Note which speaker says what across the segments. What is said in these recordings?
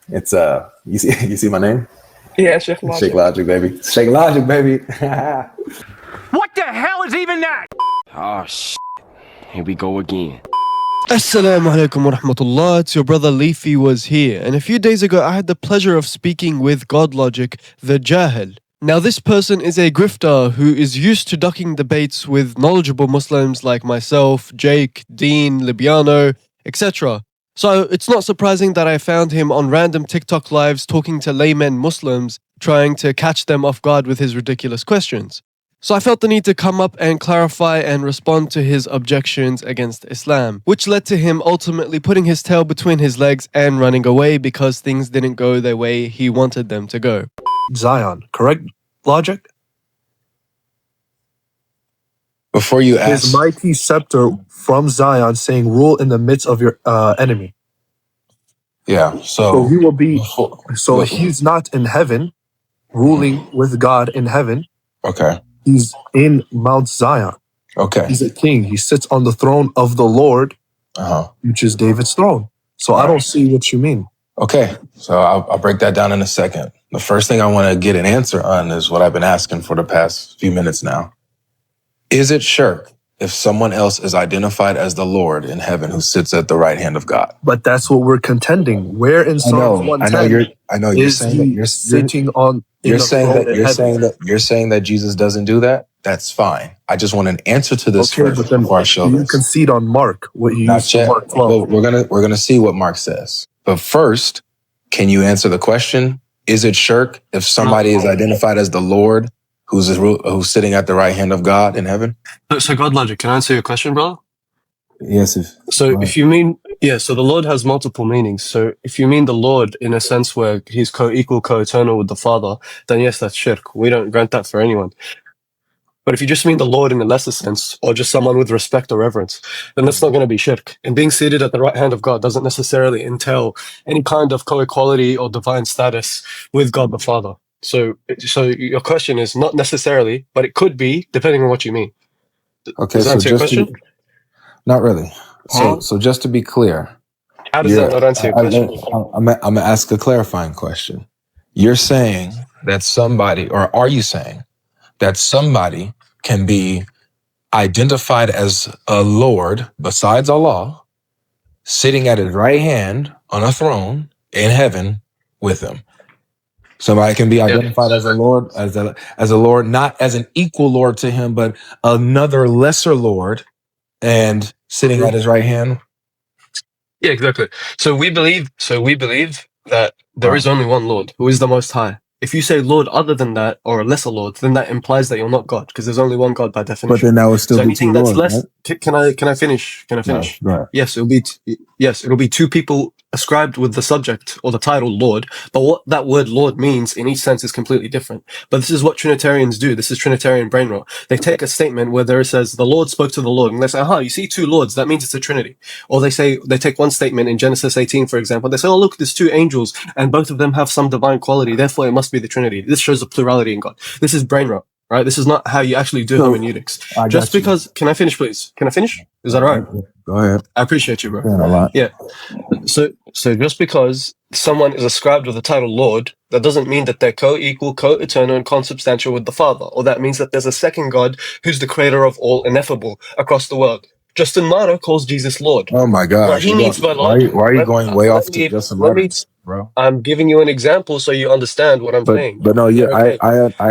Speaker 1: It's you see my name?
Speaker 2: Yeah, Sheikh Logic.
Speaker 1: Shake Logic, baby. Shake Logic, baby.
Speaker 3: What the hell is even that? Oh, shit. Here we go again.
Speaker 4: Assalamu alaikum wa rahmatullah. It's your brother Leafy was here, and a few days ago I had the pleasure of speaking with God Logic, the Jahil. Now this person is a grifter who is used to ducking debates with knowledgeable Muslims like myself, Jake, Dean, Libiano, etc. So it's not surprising that I found him on random TikTok lives talking to laymen Muslims, trying to catch them off guard with his ridiculous questions. So I felt the need to come up and clarify and respond to his objections against Islam, which led to him ultimately putting his tail between his legs and running away because things didn't go the way he wanted them to go.
Speaker 5: Zion, correct logic?
Speaker 6: Before you ask,
Speaker 5: His mighty scepter from Zion saying, rule in the midst of your enemy.
Speaker 6: yeah.
Speaker 5: So he will be, so
Speaker 6: before-
Speaker 5: he's not in heaven, ruling with God in heaven.
Speaker 6: okay,
Speaker 5: He's in Mount Zion.
Speaker 6: okay,
Speaker 5: He's a king. He sits on the throne of the Lord, which is David's throne. So I don't see what you mean.
Speaker 6: okay. So I'll break that down in a second. The first thing I want to get an answer on is what I've been asking for the past few minutes now. Is it shirk if someone else is identified as the Lord in heaven who sits at the right hand of God?
Speaker 5: But that's what we're contending. Where in Psalms 110
Speaker 6: I know you're
Speaker 5: is
Speaker 6: saying that
Speaker 5: he
Speaker 6: you're
Speaker 5: sitting on
Speaker 6: You're
Speaker 5: in the
Speaker 6: saying
Speaker 5: throne
Speaker 6: that
Speaker 5: in
Speaker 6: you're
Speaker 5: heaven?
Speaker 6: saying that you're saying that Jesus doesn't do that. That's fine. I just want an answer to this
Speaker 5: Okay,
Speaker 6: first
Speaker 5: but then
Speaker 6: before I show
Speaker 5: you
Speaker 6: this.
Speaker 5: concede on Mark, what you
Speaker 6: Not
Speaker 5: used for
Speaker 6: yet.
Speaker 5: Mark 12.
Speaker 6: Well, we're gonna see what Mark says. But first, can you answer the question? Is it shirk if somebody is identified as the Lord who's sitting at the right hand of God in heaven?
Speaker 4: So God Logic, can I answer your question, brother?
Speaker 1: Yes,
Speaker 4: If you mean, so the Lord has multiple meanings. So if you mean the Lord in a sense where he's co-equal, co-eternal with the Father, then yes, that's shirk. We don't grant that for anyone. But if you just mean the Lord in a lesser sense, or just someone with respect or reverence, then that's not going to be shirk. And being seated at the right hand of God doesn't necessarily entail any kind of co-equality or divine status with God the Father. So your question is not necessarily, but it could be, depending on what you mean.
Speaker 6: Okay,
Speaker 4: Does that
Speaker 6: so
Speaker 4: answer your
Speaker 6: just
Speaker 4: question?
Speaker 6: not really. So just to be clear,
Speaker 4: How does that not answer your question?
Speaker 6: I'm gonna ask a clarifying question. You're saying that somebody, or are you saying that somebody can be identified as a Lord besides Allah, sitting at his right hand on a throne in heaven with him? Somebody can be identified as a Lord, as a Lord, not as an equal Lord to him, but another lesser Lord, and sitting at his right hand.
Speaker 4: Yeah, exactly. So we believe that there is only one Lord, who is the Most High. If you say Lord other than that, or a lesser Lord, then that implies that you're not God, because there's only one God by definition.
Speaker 1: but then that would still
Speaker 4: So
Speaker 1: be two
Speaker 4: anything that's
Speaker 1: lords,
Speaker 4: less,
Speaker 1: right?
Speaker 4: can I finish? Can I finish?
Speaker 1: No, right.
Speaker 4: Yes, it'll be two people ascribed with the subject or the title Lord, but what that word Lord means in each sense is completely different. But this is what Trinitarians do. This is Trinitarian brain rot. They take a statement where there it says the Lord spoke to the Lord, and they say, you see two Lords, that means it's a Trinity. Or they take one statement in Genesis 18, for example, they say, oh look, there's two angels, and both of them have some divine quality, therefore it must be the Trinity. This shows a plurality in God. This is brain rot. Right? This is not how you actually do hermeneutics. Just because, can I finish, please? Can I finish? Is that all right?
Speaker 1: Go ahead.
Speaker 4: I appreciate you, bro.
Speaker 1: A lot.
Speaker 4: Yeah. So just because someone is ascribed with the title Lord, that doesn't mean that they're co-equal, co-eternal, and consubstantial with the Father. Or that means that there's a second God who's the creator of all ineffable across the world. Justin Martyr calls Jesus Lord.
Speaker 6: Oh my gosh!
Speaker 4: What he means by Lord.
Speaker 6: Why are you going way off to Justin Martyr, bro?
Speaker 4: I'm giving you an example so you understand what I'm saying.
Speaker 1: But no, I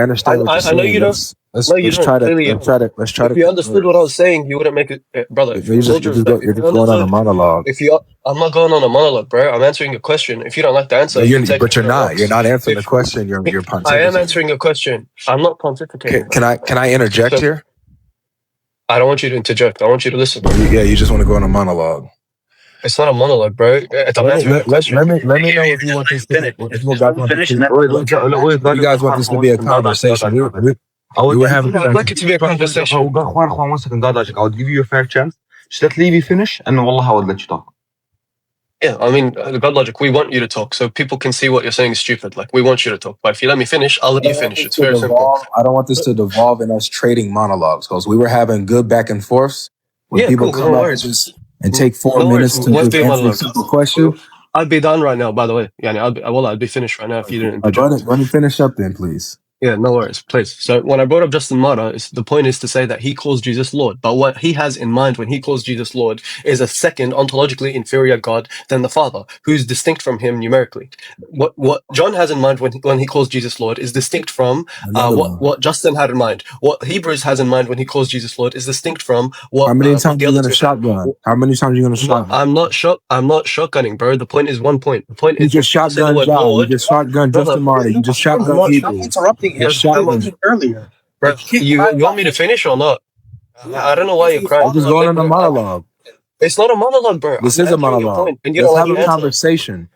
Speaker 1: understand what you're saying.
Speaker 4: I know you don't.
Speaker 6: Let's
Speaker 1: try to.
Speaker 4: If you understood what I was saying, you wouldn't make it, brother.
Speaker 1: You're just going on a monologue.
Speaker 4: I'm not going on a monologue, bro. I'm answering your question. If you don't like the answer,
Speaker 6: you're not answering the question. You're pontificating.
Speaker 4: I am answering your question. I'm not pontificating.
Speaker 6: Can I interject here?
Speaker 4: I don't want you to interject. I want you to listen.
Speaker 6: Yeah, you just want to go on a monologue.
Speaker 4: It's not a monologue, bro. I'm answering your question.
Speaker 6: Let me know if you want this to be. You guys want this to be a conversation. We were having.
Speaker 4: I'd like it to be a conversation.
Speaker 7: One second, God Logic. I'll give you a fair chance. Just let Leafy finish, and wallah, I will let you talk.
Speaker 4: Yeah, I mean, God Logic, we want you to talk so people can see what you're saying is stupid. Like, we want you to talk. But if you let me finish, I'll let you finish. It's very simple.
Speaker 6: I don't want this to devolve in us trading monologues, because we were having good back and forths. When people come up and take 4 minutes to just answer a simple question,
Speaker 4: I'd be done right now, by the way. I'd be finished right now if you didn't interject.
Speaker 1: Let me finish up then, please.
Speaker 4: Yeah, no worries, please. So when I brought up Justin Martyr, the point is to say that he calls Jesus Lord. But what he has in mind when he calls Jesus Lord is a second ontologically inferior God than the Father, who's distinct from him numerically. What John has in mind when he calls Jesus Lord is distinct from what Justin had in mind. What Hebrews has in mind when he calls Jesus Lord is distinct from what.
Speaker 1: How many times
Speaker 4: the
Speaker 1: are you
Speaker 4: other
Speaker 1: gonna
Speaker 4: two.
Speaker 1: shotgun? How many times are you gonna shotgun?
Speaker 4: I'm not shotgunning, bro. The point is one point. The point
Speaker 1: You
Speaker 4: is
Speaker 1: just shotgun John. You just shotgun Justin Martyr. You just shotgun Hebrews.
Speaker 2: interrupting him earlier.
Speaker 4: Bro, you want me to finish or not? I don't know why you're crying.
Speaker 1: I'm just going on a monologue.
Speaker 4: It's not a monologue, bro.
Speaker 1: This
Speaker 4: I'm
Speaker 1: is a
Speaker 4: answering your
Speaker 1: monologue.
Speaker 4: point, and you
Speaker 1: Let's
Speaker 4: don't
Speaker 1: have
Speaker 4: let me
Speaker 1: a
Speaker 4: answer.
Speaker 1: conversation.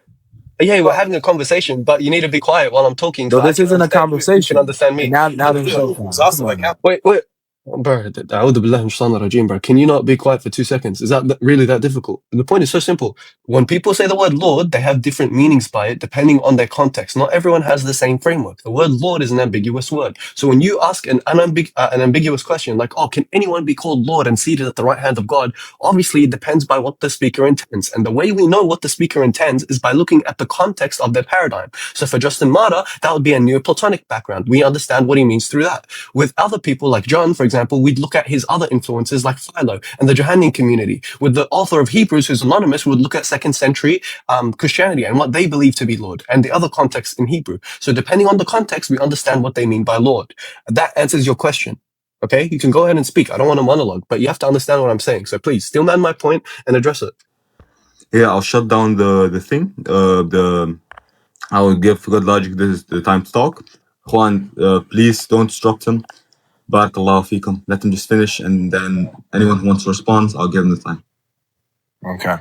Speaker 4: Yeah, we're having a conversation, but you need to be quiet while I'm talking.
Speaker 1: No,
Speaker 4: so
Speaker 1: this isn't a conversation.
Speaker 4: You can understand me.
Speaker 1: And now there's no time.
Speaker 4: Wait. Bro, A'udhu billahi minash shaitanir rajeem, bro. Can you not be quiet for 2 seconds? Is that really that difficult? The point is so simple. When people say the word Lord, they have different meanings by it depending on their context. Not everyone has the same framework. The word Lord is an ambiguous word. So when you ask an ambiguous question like, oh, can anyone be called Lord and seated at the right hand of God? Obviously, it depends by what the speaker intends. And the way we know what the speaker intends is by looking at the context of their paradigm. So for Justin Martyr, that would be a Neoplatonic background. We understand what he means through that. With other people like John, for example, we'd look at his other influences like Philo and the Johannine community. With the author of Hebrews, who's anonymous, we would look at 2nd century Christianity and what they believe to be Lord and the other context in Hebrew. So depending on the context, we understand what they mean by Lord. That answers your question. Okay, you can go ahead and speak. I don't want a monologue, but you have to understand what I'm saying. So please, still man my point and address it.
Speaker 7: Yeah, I'll shut down the thing. I will give God Logic the time to talk. Juan, please don't disrupt him. Barakallahu feekum. Let him just finish, and then anyone who wants to respond, I'll give him the time.
Speaker 6: Okay.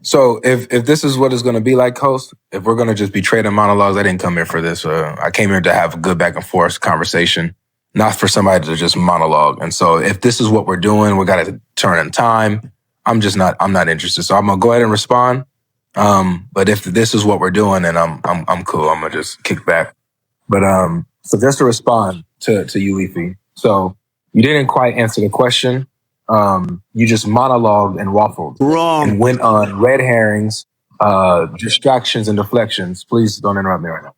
Speaker 6: So if this is what it's going to be like, host, if we're going to just be trading monologues, I didn't come here for this. I came here to have a good back and forth conversation, not for somebody to just monologue. And so if this is what we're doing, we got to turn in time. I'm not interested. So I'm going to go ahead and respond. But if this is what we're doing, then I'm cool. I'm going to just kick back. But so just to respond to you, Leafy. So you didn't quite answer the question. You just monologued and waffled. Wrong. And went on red herrings, distractions and deflections. Please don't interrupt me right now.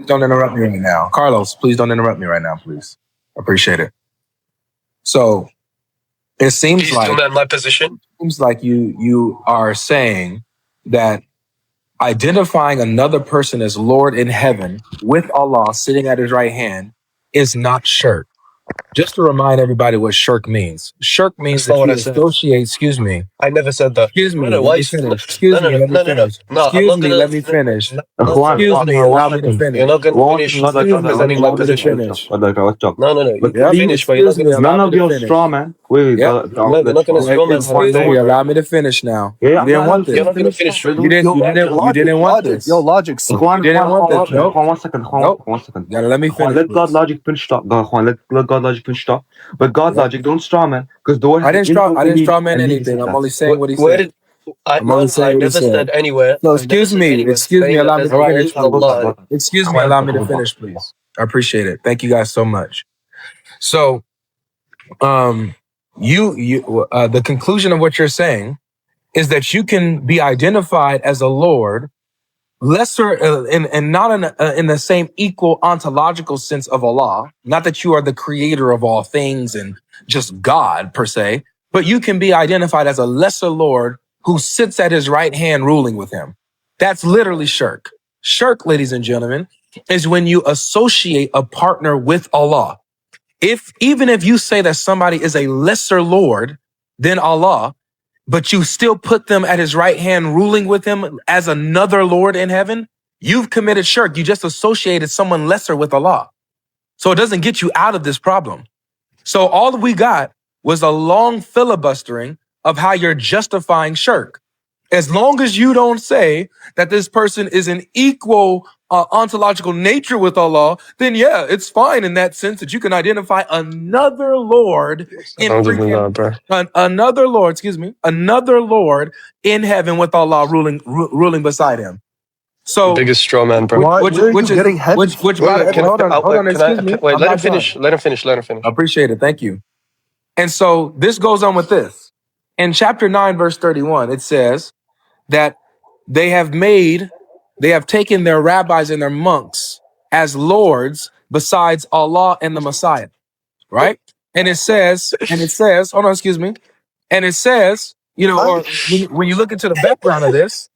Speaker 6: Don't interrupt me right now. Carlos, please don't interrupt me right now, please. Appreciate it. So it seems like
Speaker 4: my position.
Speaker 6: Seems like you are saying that identifying another person as Lord in heaven with Allah sitting at his right hand is not shirk. Just to remind everybody what shirk means. Shirk means that you associate, excuse me.
Speaker 4: I never said that.
Speaker 6: Excuse me, let me finish. Excuse me, let me finish. Excuse me, let me finish. Excuse me, allow me to finish.
Speaker 4: You're not going to finish presenting my position. No. You can finish, but you're not going to
Speaker 7: None of your straw man. Wait,
Speaker 4: you're not going to straw man.
Speaker 6: Excuse me, allow me to finish now. You didn't want this.
Speaker 4: You're not going to finish.
Speaker 6: You didn't want this.
Speaker 5: Your logic.
Speaker 7: Juan,
Speaker 6: You didn't want this. Nope.
Speaker 7: Juan, 1 second.
Speaker 6: Nope.
Speaker 7: 1 second.
Speaker 6: Gotta let me
Speaker 7: Juan,
Speaker 6: finish.
Speaker 7: let God Logic finish talk. Juan, let God Logic finish talk. But God Logic, don't straw man. Because
Speaker 6: I didn't straw man anything. I'm only saying what he
Speaker 4: Where
Speaker 6: said.
Speaker 4: did I never said anywhere.
Speaker 6: So excuse me, allow me to finish.
Speaker 4: Allah.
Speaker 6: Excuse me, allow me to finish, please. I appreciate it. Thank you guys so much. So, the conclusion of what you're saying is that you can be identified as a Lord, lesser and not in the same equal ontological sense of Allah. Not that you are the creator of all things and just God per se, but you can be identified as a lesser Lord who sits at his right hand ruling with him. That's literally shirk. Shirk, ladies and gentlemen, is when you associate a partner with Allah. Even if you say that somebody is a lesser Lord than Allah, but you still put them at his right hand ruling with him as another Lord in heaven, you've committed shirk. You just associated someone lesser with Allah. So it doesn't get you out of this problem. So all we got was a long filibustering of how you're justifying shirk. As long as you don't say that this person is an equal ontological nature with Allah, then yeah, it's fine in that sense that you can identify another Lord another Lord in heaven with Allah ruling beside him. So
Speaker 4: biggest straw man, bro.
Speaker 6: Hold on, excuse me.
Speaker 4: Wait, let him finish. Let him finish.
Speaker 6: I appreciate it. Thank you. And so this goes on with this. In chapter 9, verse 31, it says, that they have taken their rabbis and their monks as lords besides Allah and the Messiah, right? And it says, hold on, excuse me. And it says, you know, or when you look into the background of this,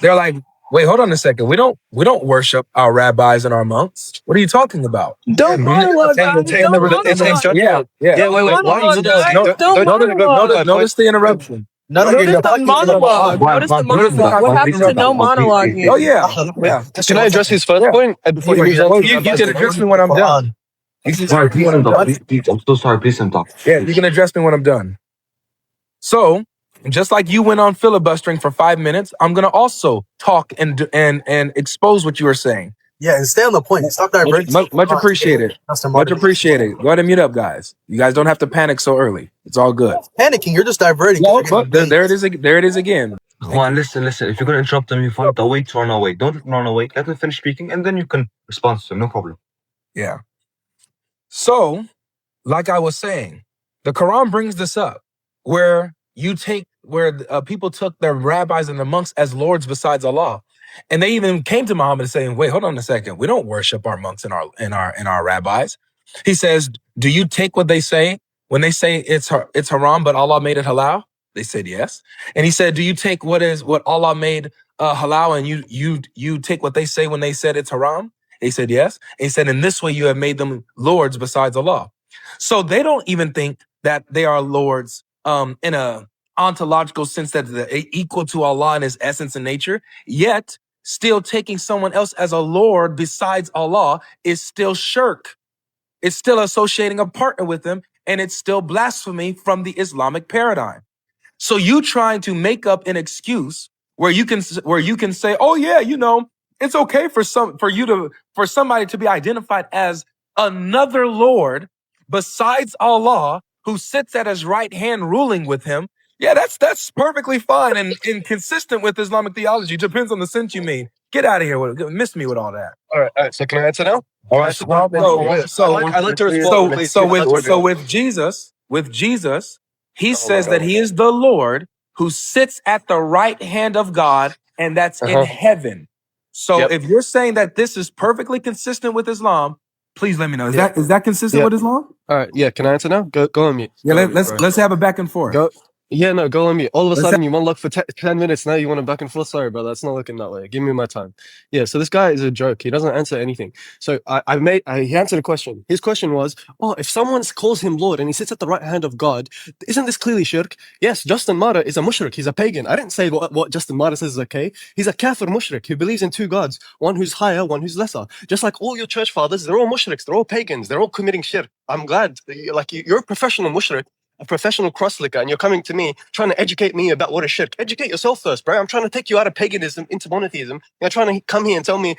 Speaker 6: they're like, wait, hold on a second. We don't worship our rabbis and our monks. What are you talking about?
Speaker 8: Don't monologue, guys. Don't monologue.
Speaker 6: Yeah.
Speaker 8: Wait. Why you guys? Don't monologue.
Speaker 6: Notice the interruption.
Speaker 8: Notice the monologue. Notice the monologue. What happened to no monologue here?
Speaker 6: Oh yeah.
Speaker 4: Can I address his first point? Before he moves on?
Speaker 6: You can address me when I'm done.
Speaker 7: Sorry, please don't talk. I'm so sorry. Please don't talk.
Speaker 6: Yeah, you can address me when I'm done. So, just like you went on filibustering for 5 minutes, I'm gonna also talk and expose what you were saying.
Speaker 2: Yeah, and stay on the point. Stop diverting.
Speaker 6: Much appreciated. Much appreciated. Go ahead and mute up, guys. You guys don't have to panic so early. It's all good.
Speaker 2: Panicking, you're just diverting.
Speaker 6: But there it is. There it is again.
Speaker 7: Juan, listen. If you're gonna interrupt them, you find a way to run away. Don't run away. Let them finish speaking, and then you can respond to them. No problem.
Speaker 6: Yeah. So, like I was saying, the Quran brings this up where people took their rabbis and the monks as lords besides Allah, and they even came to Muhammad saying, "Wait, hold on a second. We don't worship our monks and our rabbis." He says, "Do you take what they say when they say it's haram, but Allah made it halal?" They said yes. And he said, "Do you take what Allah made halal, and you take what they say when they said it's haram?" They said yes. And he said, "In this way, you have made them lords besides Allah." So they don't even think that they are lords in a ontological sense that they're equal to Allah in his essence and nature. Yet, still taking someone else as a lord besides Allah is still shirk. It's still associating a partner with them, and it's still blasphemy from the Islamic paradigm. So you trying to make up an excuse where you can say, "Oh yeah, you know, it's okay for somebody to be identified as another Lord besides Allah who sits at his right hand ruling with him." Yeah, that's perfectly fine and consistent with Islamic theology. Depends on the sense you mean. Get out of here with it. Miss me with all that.
Speaker 4: All right. So can I answer now?
Speaker 6: All right.
Speaker 4: I'd like to respond.
Speaker 6: So with Jesus, he says that he is the Lord who sits at the right hand of God, and that's in heaven. So if you're saying that this is perfectly consistent with Islam, please let me know. Is that consistent with Islam?
Speaker 4: All right. Yeah. Can I answer now? Go on mute.
Speaker 6: Yeah. Let's have a back and forth.
Speaker 4: Go on mute. All of a sudden, you monologue for 10 minutes. Now you want to back and forth. Sorry, brother. That's not looking that way. Give me my time. Yeah, so this guy is a joke. He doesn't answer anything. So he answered a question. His question was, if someone calls him Lord and he sits at the right hand of God, isn't this clearly shirk? Yes, Justin Martyr is a mushrik. He's a pagan. I didn't say what Justin Martyr says is okay. He's a kafir mushrik who believes in two gods, one who's higher, one who's lesser. Just like all your church fathers, they're all mushriks. They're all pagans. They're all committing shirk. I'm glad. You're a professional mushrik, a professional cross-licker, and you're coming to me trying to educate me about what is shirk. Educate yourself first, bro. I'm trying to take you out of paganism into monotheism. You're trying to come here and tell me,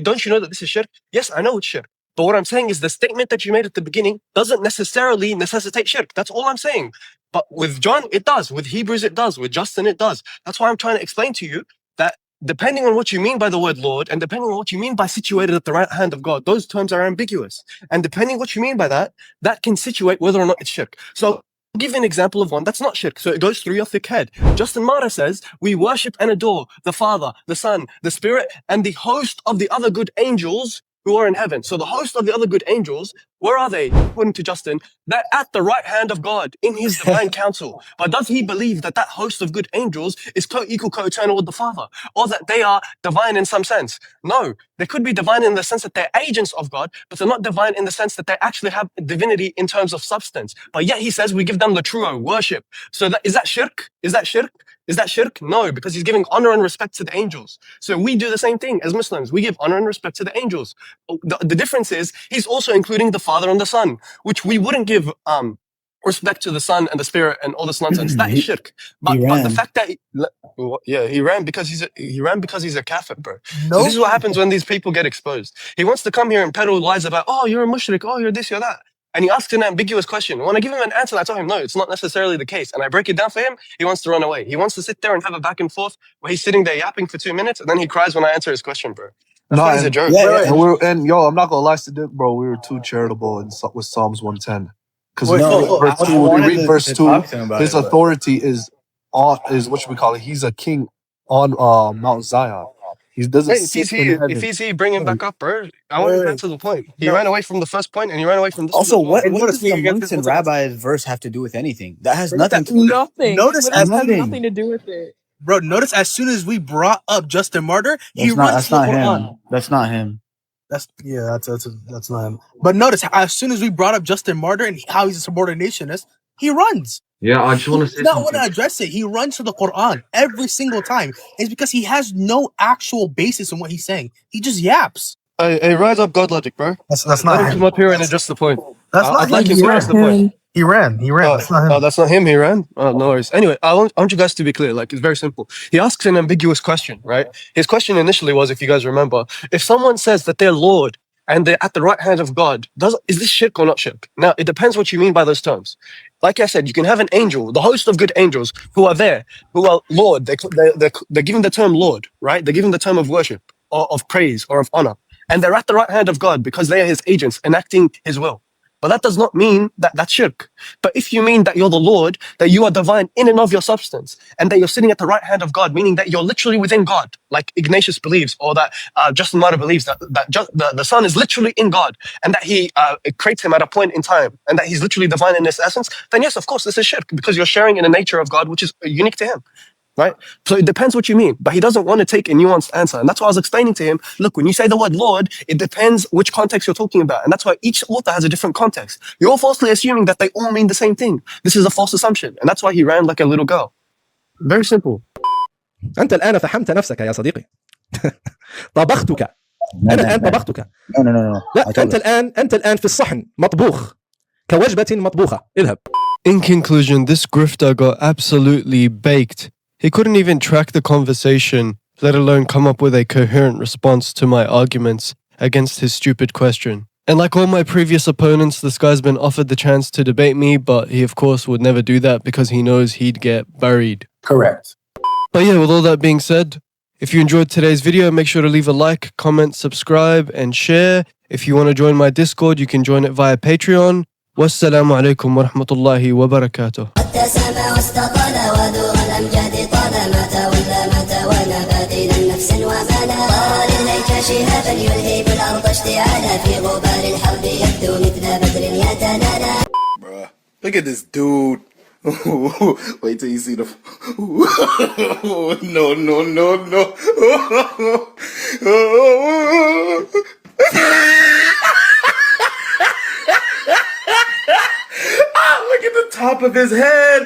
Speaker 4: don't you know that this is shirk? Yes, I know it's shirk. But what I'm saying is the statement that you made at the beginning doesn't necessarily necessitate shirk. That's all I'm saying. But with John, it does. With Hebrews, it does. With Justin, it does. That's why I'm trying to explain to you that depending on what you mean by the word Lord, and depending on what you mean by situated at the right hand of God, those terms are ambiguous. And depending what you mean by that, that can situate whether or not it's shirk. So I'll give you an example of one that's not shirk, so it goes through your thick head. Justin Martyr says, we worship and adore the Father, the Son, the Spirit, and the host of the other good angels who are in heaven. So the host of the other good angels, where are they? According to Justin, they're at the right hand of God in his divine counsel. But does he believe that that host of good angels is co-equal, co-eternal with the Father? Or that they are divine in some sense? No, they could be divine in the sense that they're agents of God, but they're not divine in the sense that they actually have divinity in terms of substance. But yet he says we give them the true worship. So is that shirk? Is that shirk? Is that shirk? No, because he's giving honor and respect to the angels. So we do the same thing as Muslims. We give honor and respect to the angels. The difference is he's also including the Father and the Son, which we wouldn't give respect to the Son and the Spirit and all this nonsense. That is shirk. But the fact that he ran because he's a kafir, bro. No. So this is what happens when these people get exposed. He wants to come here and peddle lies about, you're a mushrik, you're this, you're that. And he asks an ambiguous question. When I give him an answer, I tell him, no, it's not necessarily the case. And I break it down for him, he wants to run away. He wants to sit there and have a back and forth where he's sitting there yapping for 2 minutes, and then he cries when I answer his question, bro. He's a joke.
Speaker 5: I'm not gonna lie to Dick, bro. We were too charitable with Psalms 110. Because
Speaker 2: Wait, no,
Speaker 5: verse
Speaker 2: I
Speaker 5: 2, when we
Speaker 2: wanted
Speaker 5: read verse
Speaker 2: to
Speaker 5: 2,
Speaker 2: talk to him about
Speaker 5: his
Speaker 2: it, but-
Speaker 5: authority is what should we call it? He's a king on Mount Zion. He doesn't
Speaker 4: Hey,
Speaker 5: sit in
Speaker 4: if
Speaker 5: heaven.
Speaker 4: he's here, bring him back up, bro. I want to get to the point. He
Speaker 2: No.
Speaker 4: ran away from the first point, and he ran away from this
Speaker 9: Also,
Speaker 4: one as well.
Speaker 9: what
Speaker 2: notice
Speaker 9: does the
Speaker 2: we get
Speaker 9: monks
Speaker 2: this
Speaker 9: and
Speaker 2: multiple-
Speaker 9: rabbis verse have to do with anything? That has
Speaker 2: Bro,
Speaker 9: nothing to do with it.
Speaker 8: Nothing.
Speaker 2: Notice
Speaker 8: It literally has
Speaker 9: nothing.
Speaker 8: nothing to do with it.
Speaker 2: Bro, notice as soon as we brought up Justin Martyr, he
Speaker 9: That's not,
Speaker 2: runs
Speaker 9: that's
Speaker 2: to the
Speaker 9: not
Speaker 2: Quran.
Speaker 9: him. That's not him.
Speaker 2: That's not him. But notice as soon as we brought up Justin Martyr and how he's a subordinationist, he runs.
Speaker 7: Yeah, I just want
Speaker 2: He
Speaker 7: to say
Speaker 2: does not want
Speaker 7: something.
Speaker 2: to address it. He runs to the Quran every single time. It's because he has no actual basis in what he's saying. He just yaps.
Speaker 4: Hey, rise up, God logic, bro.
Speaker 2: That's
Speaker 4: Let
Speaker 2: not
Speaker 4: him
Speaker 2: him.
Speaker 4: come up here and address the point.
Speaker 2: That's not
Speaker 4: I'd like him
Speaker 2: him.
Speaker 4: to address the point.
Speaker 2: He ran. That's not him.
Speaker 4: Oh, that's not him. He ran. Oh, no worries. Anyway, I want you guys to be clear. Like, it's very simple. He asks an ambiguous question, right? His question initially was, if you guys remember, if someone says that they're Lord and they're at the right hand of God, is this shirk or not shirk? Now, it depends what you mean by those terms. Like I said, you can have an angel, the host of good angels, who are there, who are Lord. They're given the term Lord, right? They're given the term of worship or of praise or of honor, and they're at the right hand of God because they are His agents enacting His will. But that does not mean that that's shirk. But if you mean that you're the Lord, that you are divine in and of your substance, and that you're sitting at the right hand of God, meaning that you're literally within God, like Ignatius believes, or that Justin Martyr believes, that the Son is literally in God, and that He creates him at a point in time, and that He's literally divine in His essence, then yes, of course, this is shirk, because you're sharing in the nature of God, which is unique to Him. Right? So it depends what you mean, but he doesn't want to take a nuanced answer. And that's why I was explaining to him, look, when you say the word Lord, it depends which context you're talking about. And that's why each author has a different context. You're falsely assuming that they all mean the same thing. This is a false assumption. And that's why he ran like a little girl. Very simple.
Speaker 10: أنت الآن فحمت نفسك يا صديقي. طبختك. أنا الآن طبختك.
Speaker 9: No.
Speaker 10: لا أنت الآن في الصحن مطبوخ كوجبة مطبوخة. اذهب.
Speaker 4: In conclusion, this grifter got absolutely baked. He couldn't even track the conversation, let alone come up with a coherent response to my arguments against his stupid question. And like all my previous opponents, this guy's been offered the chance to debate me, but he of course would never do that because he knows he'd get buried.
Speaker 2: Correct.
Speaker 4: But yeah, with all that being said, if you enjoyed today's video, make sure to leave a like, comment, subscribe, and share. If you want to join my Discord, you can join it via Patreon. والسلام عليكم ورحمة الله وبركاته.
Speaker 11: اتسم واستقال ودور الأمجاد طالما تولى ما توالى باطلا نفس ومالا طار إليك شهابا يلهي بالأرض اشتعالا في غبار الحرب يبدو مثل بدر يتلالى.
Speaker 12: Bruh, look at this dude. Wait till you see the. No. Look at the top of his head.